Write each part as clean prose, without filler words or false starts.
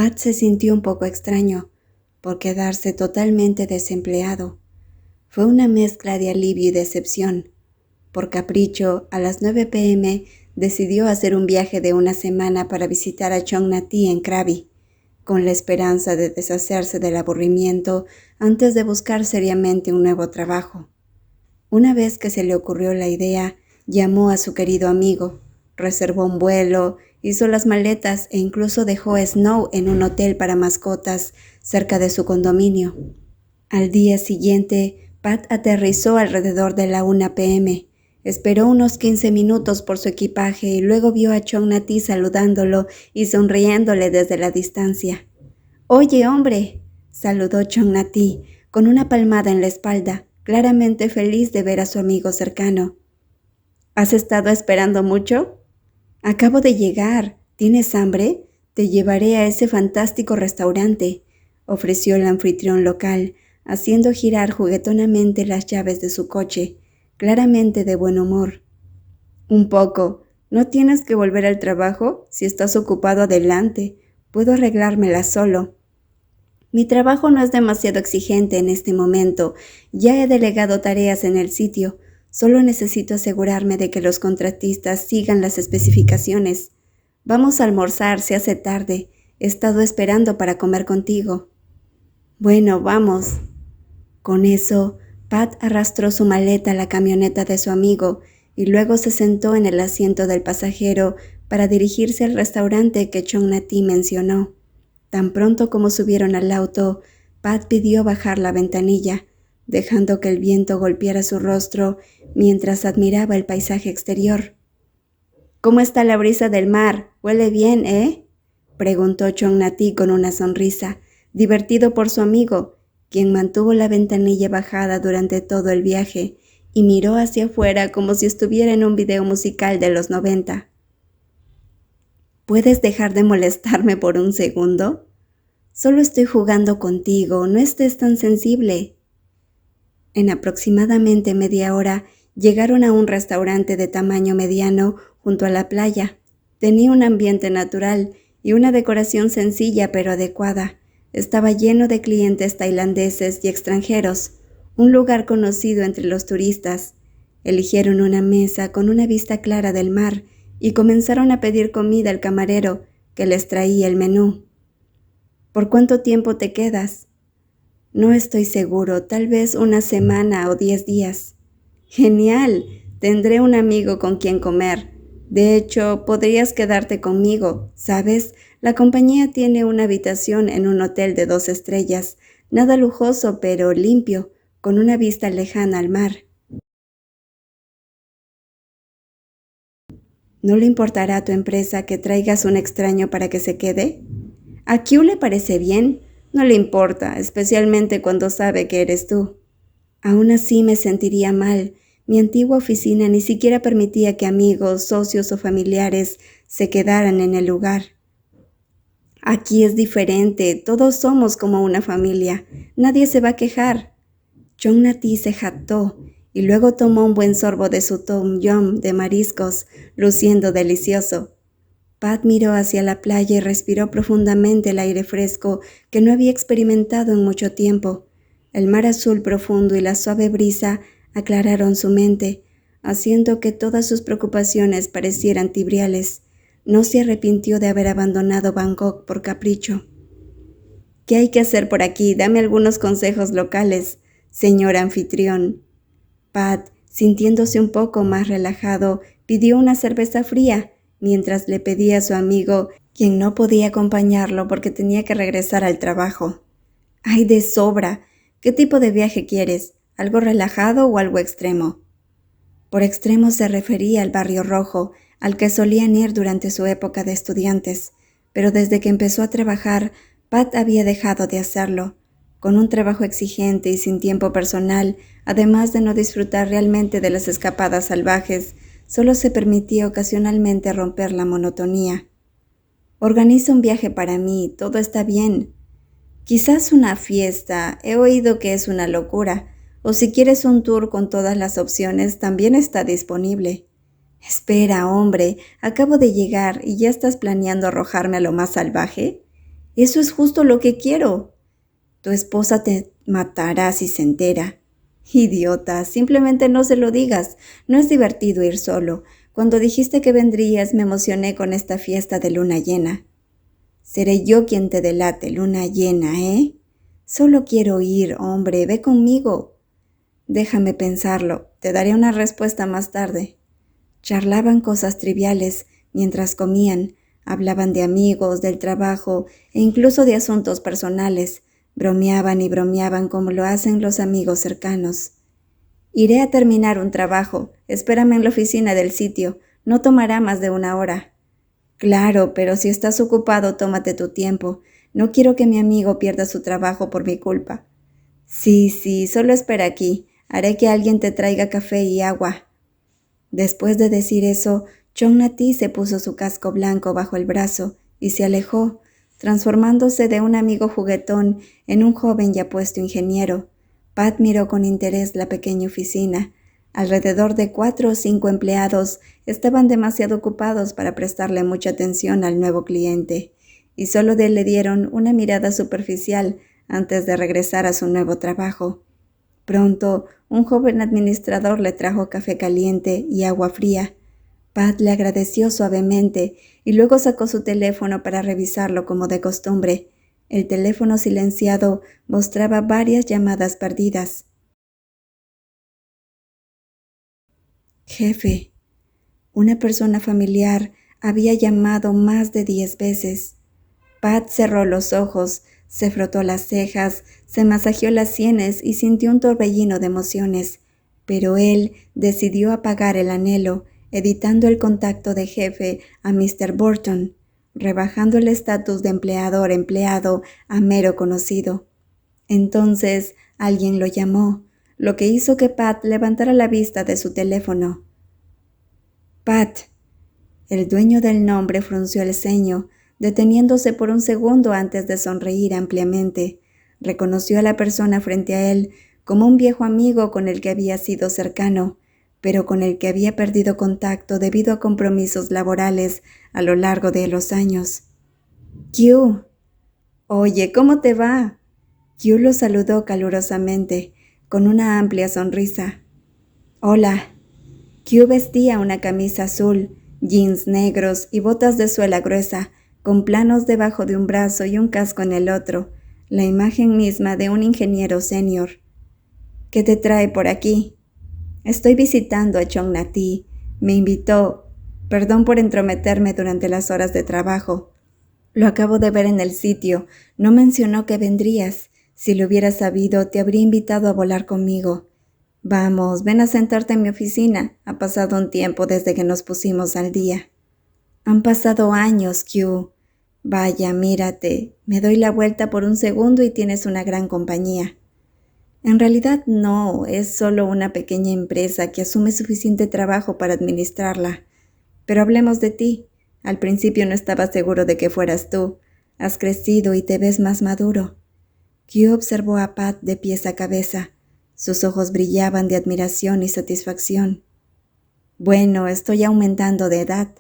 Pat se sintió un poco extraño por quedarse totalmente desempleado. Fue una mezcla de alivio y decepción. Por capricho, a las 9 p.m. decidió hacer un viaje de una semana para visitar a Chong Nati en Krabi, con la esperanza de deshacerse del aburrimiento antes de buscar seriamente un nuevo trabajo. Una vez que se le ocurrió la idea, llamó a su querido amigo, reservó un vuelo, hizo las maletas e incluso dejó a Snow en un hotel para mascotas cerca de su condominio. Al día siguiente, Pat aterrizó alrededor de la 1 p.m. Esperó unos 15 minutos por su equipaje y luego vio a Chong Nati saludándolo y sonriéndole desde la distancia. «Oye, hombre», saludó Chong Nati con una palmada en la espalda, claramente feliz de ver a su amigo cercano. «¿Has estado esperando mucho?» «Acabo de llegar. ¿Tienes hambre? Te llevaré a ese fantástico restaurante», ofreció el anfitrión local, haciendo girar juguetonamente las llaves de su coche, claramente de buen humor. «Un poco. ¿No tienes que volver al trabajo? Si estás ocupado, adelante. Puedo arreglármela solo». «Mi trabajo no es demasiado exigente en este momento. Ya he delegado tareas en el sitio. Solo necesito asegurarme de que los contratistas sigan las especificaciones. Vamos a almorzar, se hace tarde. He estado esperando para comer contigo». «Bueno, vamos». Con eso, Pat arrastró su maleta a la camioneta de su amigo y luego se sentó en el asiento del pasajero para dirigirse al restaurante que Chong Nati mencionó. Tan pronto como subieron al auto, Pat pidió bajar la ventanilla, dejando que el viento golpeara su rostro mientras admiraba el paisaje exterior. «¿Cómo está la brisa del mar? Huele bien, ¿eh?», preguntó Chong Nati con una sonrisa, divertido por su amigo, quien mantuvo la ventanilla bajada durante todo el viaje y miró hacia afuera como si estuviera en un video musical de los 90. «¿Puedes dejar de molestarme por un segundo? Solo estoy jugando contigo, no estés tan sensible». En aproximadamente media hora llegaron a un restaurante de tamaño mediano junto a la playa. Tenía un ambiente natural y una decoración sencilla pero adecuada. Estaba lleno de clientes tailandeses y extranjeros, un lugar conocido entre los turistas. Eligieron una mesa con una vista clara del mar y comenzaron a pedir comida al camarero, que les traía el menú. «¿Por cuánto tiempo te quedas?» «No estoy seguro, tal vez una semana o 10 días». «Genial, tendré un amigo con quien comer. De hecho, podrías quedarte conmigo, ¿sabes? La compañía tiene una habitación en un hotel de 2 estrellas, nada lujoso pero limpio, con una vista lejana al mar». «¿No le importará a tu empresa que traigas un extraño para que se quede?» «A Q le parece bien. No le importa, especialmente cuando sabe que eres tú». «Aún así me sentiría mal. Mi antigua oficina ni siquiera permitía que amigos, socios o familiares se quedaran en el lugar. Aquí es diferente, todos somos como una familia. Nadie se va a quejar». Chong Nati se jactó y luego tomó un buen sorbo de su tom yum de mariscos, luciendo delicioso. Pat miró hacia la playa y respiró profundamente el aire fresco que no había experimentado en mucho tiempo. El mar azul profundo y la suave brisa aclararon su mente, haciendo que todas sus preocupaciones parecieran triviales. No se arrepintió de haber abandonado Bangkok por capricho. «¿Qué hay que hacer por aquí? Dame algunos consejos locales, señor anfitrión». Pat, sintiéndose un poco más relajado, pidió una cerveza fría, mientras le pedía a su amigo, quien no podía acompañarlo porque tenía que regresar al trabajo. «Hay de sobra. ¿Qué tipo de viaje quieres? ¿Algo relajado o algo extremo?» Por extremo se refería al Barrio Rojo, al que solían ir durante su época de estudiantes, pero desde que empezó a trabajar, Pat había dejado de hacerlo. Con un trabajo exigente y sin tiempo personal, además de no disfrutar realmente de las escapadas salvajes, solo se permitía ocasionalmente romper la monotonía. «Organiza un viaje para mí, todo está bien». «Quizás una fiesta, he oído que es una locura. O si quieres un tour con todas las opciones, también está disponible». «Espera, hombre, acabo de llegar y ya estás planeando arrojarme a lo más salvaje». Eso es justo lo que quiero. Tu esposa te matará si se entera. Idiota, simplemente no se lo digas. No es divertido ir solo. Cuando dijiste que vendrías, me emocioné con esta fiesta de luna llena. Seré yo quien te delate, luna llena, ¿eh? Solo quiero ir, hombre, ve conmigo. Déjame pensarlo, te daré una respuesta más tarde. Charlaban cosas triviales mientras comían, hablaban de amigos, del trabajo e incluso de asuntos personales. Bromeaban y bromeaban como lo hacen los amigos cercanos. Iré a terminar un trabajo. Espérame en la oficina del sitio. No tomará más de 1 hora. Claro, pero si estás ocupado, tómate tu tiempo. No quiero que mi amigo pierda su trabajo por mi culpa. Sí, solo espera aquí. Haré que alguien te traiga café y agua. Después de decir eso, Chong-Nati se puso su casco blanco bajo el brazo y se alejó, transformándose de un amigo juguetón en un joven y apuesto ingeniero. Pat miró con interés la pequeña oficina. Alrededor de 4 o 5 empleados estaban demasiado ocupados para prestarle mucha atención al nuevo cliente, y solo le dieron una mirada superficial antes de regresar a su nuevo trabajo. Pronto, un joven administrador le trajo café caliente y agua fría. Pat le agradeció suavemente y luego sacó su teléfono para revisarlo como de costumbre. El teléfono silenciado mostraba varias llamadas perdidas. Jefe, una persona familiar había llamado más de 10 veces. Pat cerró los ojos, se frotó las cejas, se masajeó las sienes y sintió un torbellino de emociones. Pero él decidió apagar el anhelo, editando el contacto de jefe a Mr. Burton, rebajando el estatus de empleador-empleado a mero conocido. Entonces alguien lo llamó, lo que hizo que Pat levantara la vista de su teléfono. Pat. El dueño del nombre frunció el ceño, deteniéndose por un segundo antes de sonreír ampliamente. Reconoció a la persona frente a él como un viejo amigo con el que había sido cercano, pero con el que había perdido contacto debido a compromisos laborales a lo largo de los años. Q. Oye, ¿cómo te va? Q lo saludó calurosamente, con una amplia sonrisa. Hola. Q vestía una camisa azul, jeans negros y botas de suela gruesa, con planos debajo de un brazo y un casco en el otro, la imagen misma de un ingeniero senior. ¿Qué te trae por aquí? Estoy visitando a Chong-Nati. Me invitó. Perdón por entrometerme durante las horas de trabajo. Lo acabo de ver en el sitio. No mencionó que vendrías. Si lo hubiera sabido, te habría invitado a volar conmigo. Vamos, ven a sentarte en mi oficina. Ha pasado un tiempo desde que nos pusimos al día. Han pasado años, Q. Vaya, mírate. Me doy la vuelta por un segundo y tienes una gran compañía. En realidad no, es solo una pequeña empresa que asume suficiente trabajo para administrarla. Pero hablemos de ti. Al principio no estaba seguro de que fueras tú. Has crecido y te ves más maduro. Q observó a Pat de pies a cabeza. Sus ojos brillaban de admiración y satisfacción. Bueno, estoy aumentando de edad.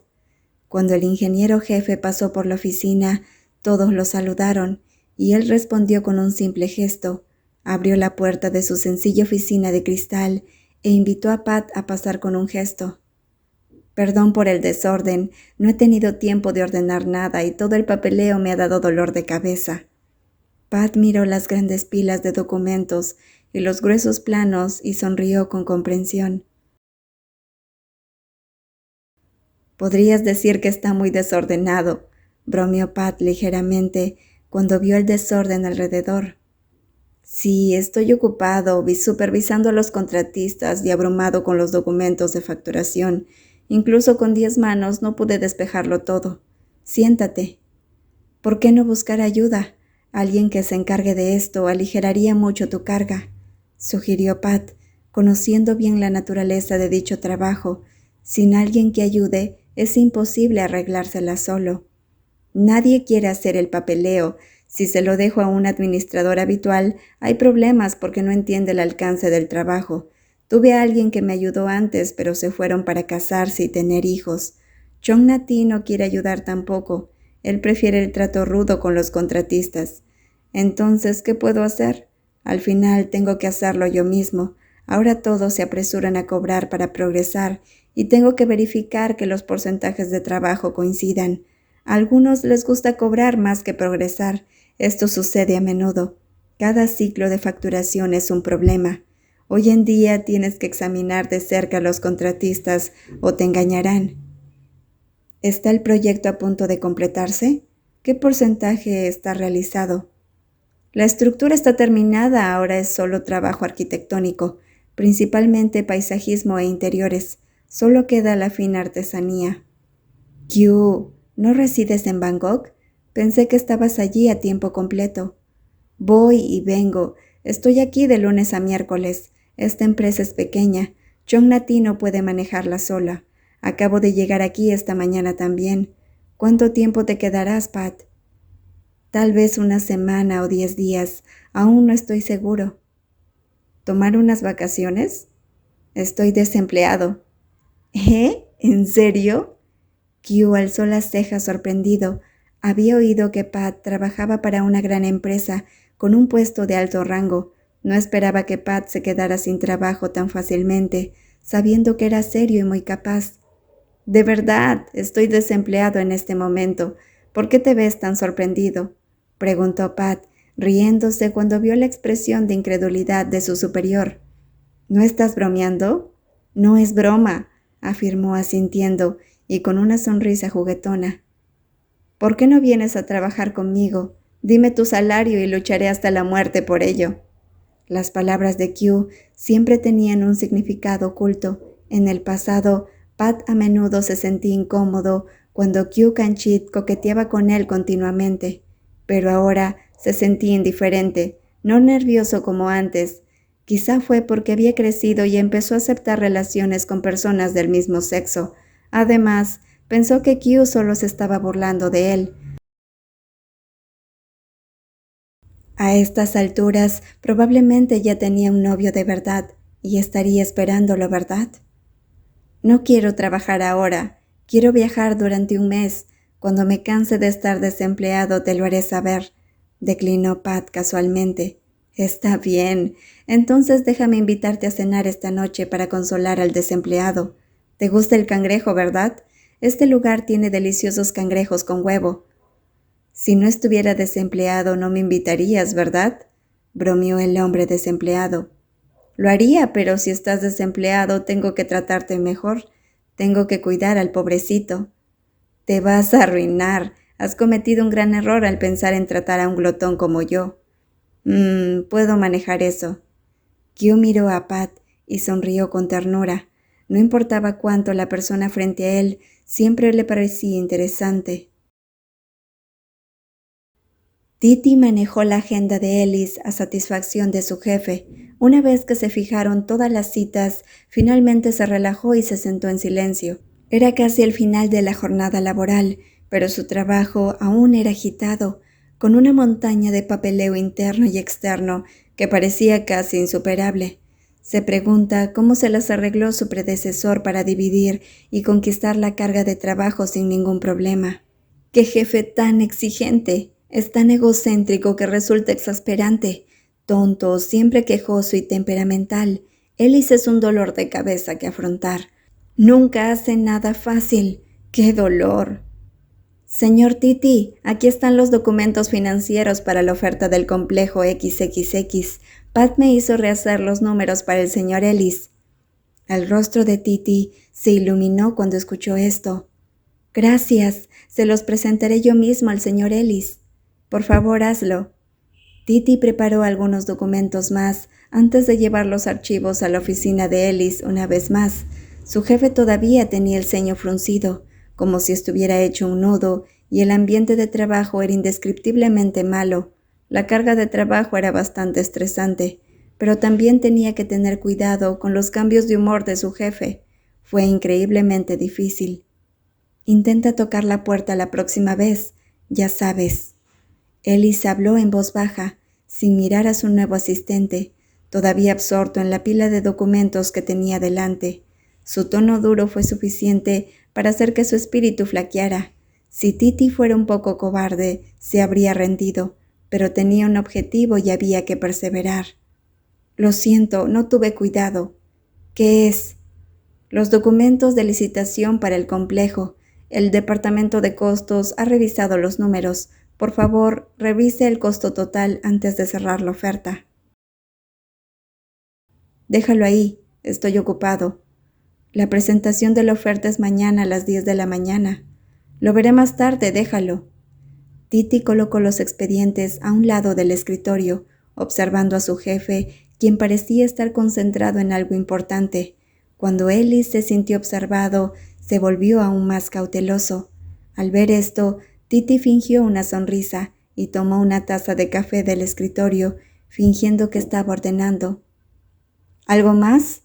Cuando el ingeniero jefe pasó por la oficina, todos lo saludaron y él respondió con un simple gesto. Abrió la puerta de su sencilla oficina de cristal e invitó a Pat a pasar con un gesto. Perdón por el desorden, no he tenido tiempo de ordenar nada y todo el papeleo me ha dado dolor de cabeza. Pat miró las grandes pilas de documentos y los gruesos planos y sonrió con comprensión. Podrías decir que está muy desordenado, bromeó Pat ligeramente cuando vio el desorden alrededor. Sí, estoy ocupado supervisando a los contratistas y abrumado con los documentos de facturación. Incluso con 10 manos no pude despejarlo todo. Siéntate. ¿Por qué no buscar ayuda? Alguien que se encargue de esto aligeraría mucho tu carga, sugirió Pat, conociendo bien la naturaleza de dicho trabajo. Sin alguien que ayude, es imposible arreglársela solo. Nadie quiere hacer el papeleo. Si se lo dejo a un administrador habitual, hay problemas porque no entiende el alcance del trabajo. Tuve a alguien que me ayudó antes, pero se fueron para casarse y tener hijos. Chong-Nati no quiere ayudar tampoco. Él prefiere el trato rudo con los contratistas. Entonces, ¿qué puedo hacer? Al final tengo que hacerlo yo mismo. Ahora todos se apresuran a cobrar para progresar y tengo que verificar que los porcentajes de trabajo coincidan. A algunos les gusta cobrar más que progresar. Esto sucede a menudo. Cada ciclo de facturación es un problema. Hoy en día tienes que examinar de cerca a los contratistas o te engañarán. ¿Está el proyecto a punto de completarse? ¿Qué porcentaje está realizado? La estructura está terminada, ahora es solo trabajo arquitectónico, principalmente paisajismo e interiores. Solo queda la fina artesanía. Q, ¿no resides en Bangkok? Pensé que estabas allí a tiempo completo. Voy y vengo. Estoy aquí de lunes a miércoles. Esta empresa es pequeña. Chong Nati no puede manejarla sola. Acabo de llegar aquí esta mañana también. ¿Cuánto tiempo te quedarás, Pat? Tal vez una semana o 10 días. Aún no estoy seguro. ¿Tomar unas vacaciones? Estoy desempleado. ¿Eh? ¿En serio? Q alzó las cejas sorprendido. Había oído que Pat trabajaba para una gran empresa con un puesto de alto rango. No esperaba que Pat se quedara sin trabajo tan fácilmente, sabiendo que era serio y muy capaz. De verdad, estoy desempleado en este momento. ¿Por qué te ves tan sorprendido? Preguntó Pat, riéndose cuando vio la expresión de incredulidad de su superior. ¿No estás bromeando? No es broma, afirmó asintiendo y con una sonrisa juguetona. ¿Por qué no vienes a trabajar conmigo? Dime tu salario y lucharé hasta la muerte por ello. Las palabras de Q siempre tenían un significado oculto. En el pasado, Pat a menudo se sentía incómodo cuando Q Kanchit coqueteaba con él continuamente, pero ahora se sentía indiferente, no nervioso como antes. Quizá fue porque había crecido y empezó a aceptar relaciones con personas del mismo sexo. Además, pensó que Q solo se estaba burlando de él. A estas alturas, probablemente ya tenía un novio de verdad y estaría esperándolo, ¿verdad? No quiero trabajar ahora. Quiero viajar durante un mes. Cuando me canse de estar desempleado te lo haré saber, declinó Pat casualmente. Está bien. Entonces déjame invitarte a cenar esta noche para consolar al desempleado. ¿Te gusta el cangrejo, verdad? Este lugar tiene deliciosos cangrejos con huevo. Si no estuviera desempleado no me invitarías, ¿verdad? Bromeó el hombre desempleado. Lo haría, pero si estás desempleado tengo que tratarte mejor. Tengo que cuidar al pobrecito. Te vas a arruinar. Has cometido un gran error al pensar en tratar a un glotón como yo. Puedo manejar eso. Q miró a Pat y sonrió con ternura. No importaba cuánto la persona frente a él, siempre le parecía interesante. Titi manejó la agenda de Ellis a satisfacción de su jefe. Una vez que se fijaron todas las citas, finalmente se relajó y se sentó en silencio. Era casi el final de la jornada laboral, pero su trabajo aún era agitado, con una montaña de papeleo interno y externo que parecía casi insuperable. Se pregunta cómo se las arregló su predecesor para dividir y conquistar la carga de trabajo sin ningún problema. ¡Qué jefe tan exigente! Es tan egocéntrico que resulta exasperante. Tonto, siempre quejoso y temperamental. Ellis es un dolor de cabeza que afrontar. Nunca hace nada fácil. ¡Qué dolor! Señor Titi, aquí están los documentos financieros para la oferta del complejo XXX. Pat me hizo rehacer los números para el señor Ellis. El rostro de Titi se iluminó cuando escuchó esto. Gracias, se los presentaré yo mismo al señor Ellis. Por favor, hazlo. Titi preparó algunos documentos más antes de llevar los archivos a la oficina de Ellis una vez más. Su jefe todavía tenía el ceño fruncido, como si estuviera hecho un nudo, y el ambiente de trabajo era indescriptiblemente malo. La carga de trabajo era bastante estresante, pero también tenía que tener cuidado con los cambios de humor de su jefe. Fue increíblemente difícil. Intenta tocar la puerta la próxima vez, ya sabes. Ellis habló en voz baja, sin mirar a su nuevo asistente, todavía absorto en la pila de documentos que tenía delante. Su tono duro fue suficiente para hacer que su espíritu flaqueara. Si Titi fuera un poco cobarde, se habría rendido, pero tenía un objetivo y había que perseverar. Lo siento, no tuve cuidado. ¿Qué es? Los documentos de licitación para el complejo. El departamento de costos ha revisado los números. Por favor, revise el costo total antes de cerrar la oferta. Déjalo ahí, estoy ocupado. La presentación de la oferta es mañana a las 10 de la mañana. Lo veré más tarde, déjalo. Titi colocó los expedientes a un lado del escritorio, observando a su jefe, quien parecía estar concentrado en algo importante. Cuando Ellis se sintió observado, se volvió aún más cauteloso. Al ver esto, Titi fingió una sonrisa y tomó una taza de café del escritorio, fingiendo que estaba ordenando. ¿Algo más?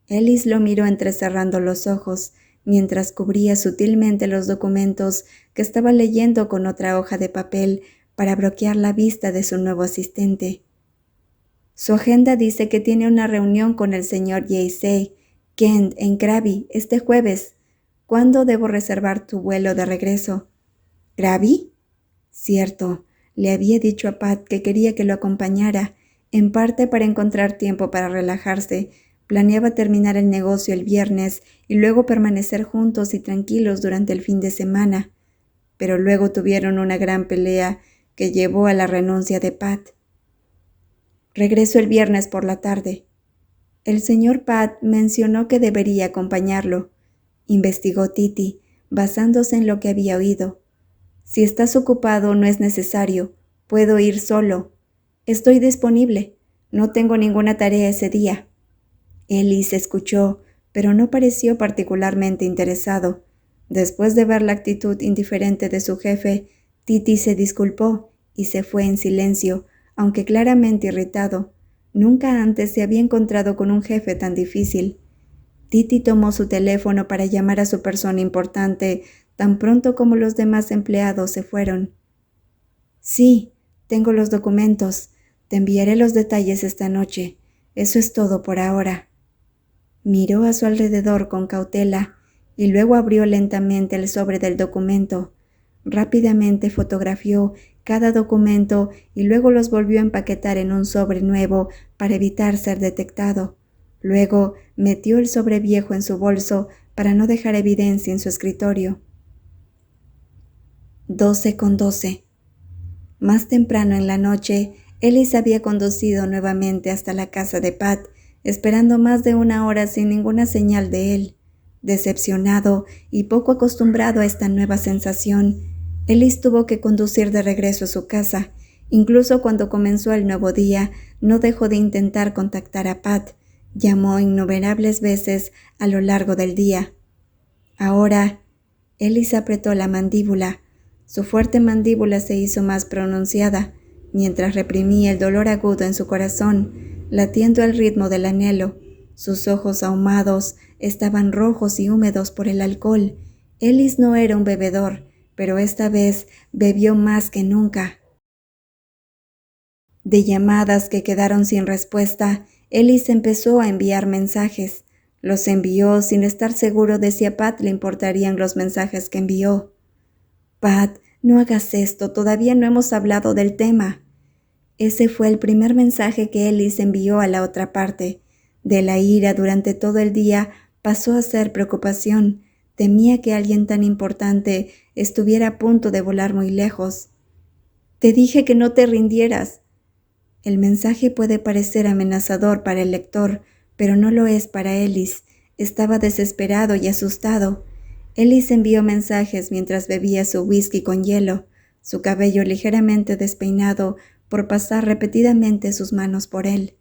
Ellis lo miró entrecerrando los ojos, mientras cubría sutilmente los documentos que estaba leyendo con otra hoja de papel para bloquear la vista de su nuevo asistente. Su agenda dice que tiene una reunión con el señor J.C. Kent en Krabi este jueves. ¿Cuándo debo reservar tu vuelo de regreso? ¿Krabi? Cierto, le había dicho a Pat que quería que lo acompañara, en parte para encontrar tiempo para relajarse. Planeaba terminar el negocio el viernes y luego permanecer juntos y tranquilos durante el fin de semana. Pero luego tuvieron una gran pelea que llevó a la renuncia de Pat. Regreso el viernes por la tarde. El señor Pat mencionó que debería acompañarlo. Investigó Titi, basándose en lo que había oído. Si estás ocupado, no es necesario. Puedo ir solo. Estoy disponible. No tengo ninguna tarea ese día. Ellis escuchó, pero no pareció particularmente interesado. Después de ver la actitud indiferente de su jefe, Titi se disculpó y se fue en silencio, aunque claramente irritado. Nunca antes se había encontrado con un jefe tan difícil. Titi tomó su teléfono para llamar a su persona importante tan pronto como los demás empleados se fueron. Sí, tengo los documentos. Te enviaré los detalles esta noche. Eso es todo por ahora. Miró a su alrededor con cautela y luego abrió lentamente el sobre del documento. Rápidamente fotografió cada documento y luego los volvió a empaquetar en un sobre nuevo para evitar ser detectado. Luego metió el sobre viejo en su bolso para no dejar evidencia en su escritorio. 12:12. Más temprano en la noche, Ellis había conducido nuevamente hasta la casa de Pat, esperando más de una hora sin ninguna señal de él. Decepcionado y poco acostumbrado a esta nueva sensación, Ellis tuvo que conducir de regreso a su casa. Incluso cuando comenzó el nuevo día, no dejó de intentar contactar a Pat. Llamó innumerables veces a lo largo del día. Ahora, Ellis apretó la mandíbula. Su fuerte mandíbula se hizo más pronunciada, mientras reprimía el dolor agudo en su corazón, latiendo al ritmo del anhelo. Sus ojos ahumados estaban rojos y húmedos por el alcohol. Ellis no era un bebedor, pero esta vez bebió más que nunca. De llamadas que quedaron sin respuesta, Ellis empezó a enviar mensajes. Los envió sin estar seguro de si a Pat le importarían los mensajes que envió. Pat, no hagas esto, todavía no hemos hablado del tema. Ese fue el primer mensaje que Ellis envió a la otra parte. De la ira durante todo el día pasó a ser preocupación. Temía que alguien tan importante estuviera a punto de volar muy lejos. Te dije que no te rindieras. El mensaje puede parecer amenazador para el lector, pero no lo es para Ellis. Estaba desesperado y asustado. Ellis envió mensajes mientras bebía su whisky con hielo, su cabello ligeramente despeinado por pasar repetidamente sus manos por él.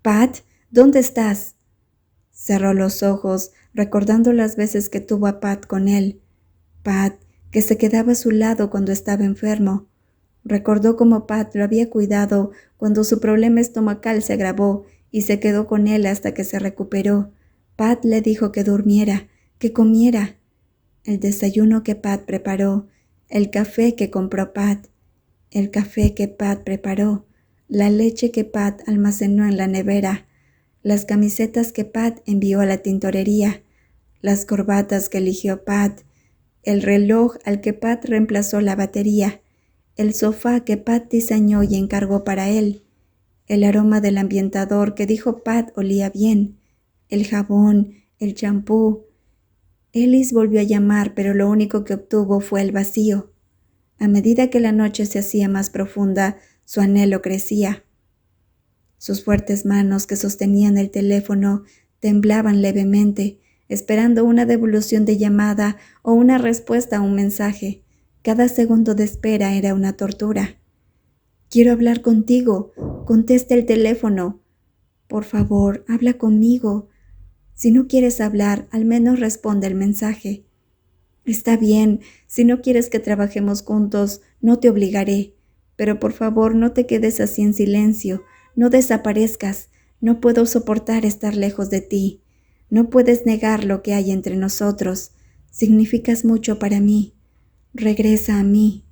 «Pat, ¿dónde estás?» Cerró los ojos, recordando las veces que tuvo a Pat con él. Pat, que se quedaba a su lado cuando estaba enfermo. Recordó cómo Pat lo había cuidado cuando su problema estomacal se agravó y se quedó con él hasta que se recuperó. Pat le dijo que durmiera, que comiera. El desayuno que Pat preparó, el café que compró Pat, el café que Pat preparó, la leche que Pat almacenó en la nevera, las camisetas que Pat envió a la tintorería, las corbatas que eligió Pat, el reloj al que Pat reemplazó la batería, el sofá que Pat diseñó y encargó para él, el aroma del ambientador que dijo Pat olía bien, el jabón, el champú. Ellis volvió a llamar, pero lo único que obtuvo fue el vacío. A medida que la noche se hacía más profunda, su anhelo crecía. Sus fuertes manos que sostenían el teléfono temblaban levemente, esperando una devolución de llamada o una respuesta a un mensaje. Cada segundo de espera era una tortura. «Quiero hablar contigo. Contesta el teléfono. Por favor, habla conmigo. Si no quieres hablar, al menos responde el mensaje. Está bien, si no quieres que trabajemos juntos, no te obligaré. Pero por favor, no te quedes así en silencio. No desaparezcas. No puedo soportar estar lejos de ti. No puedes negar lo que hay entre nosotros. Significas mucho para mí. Regresa a mí».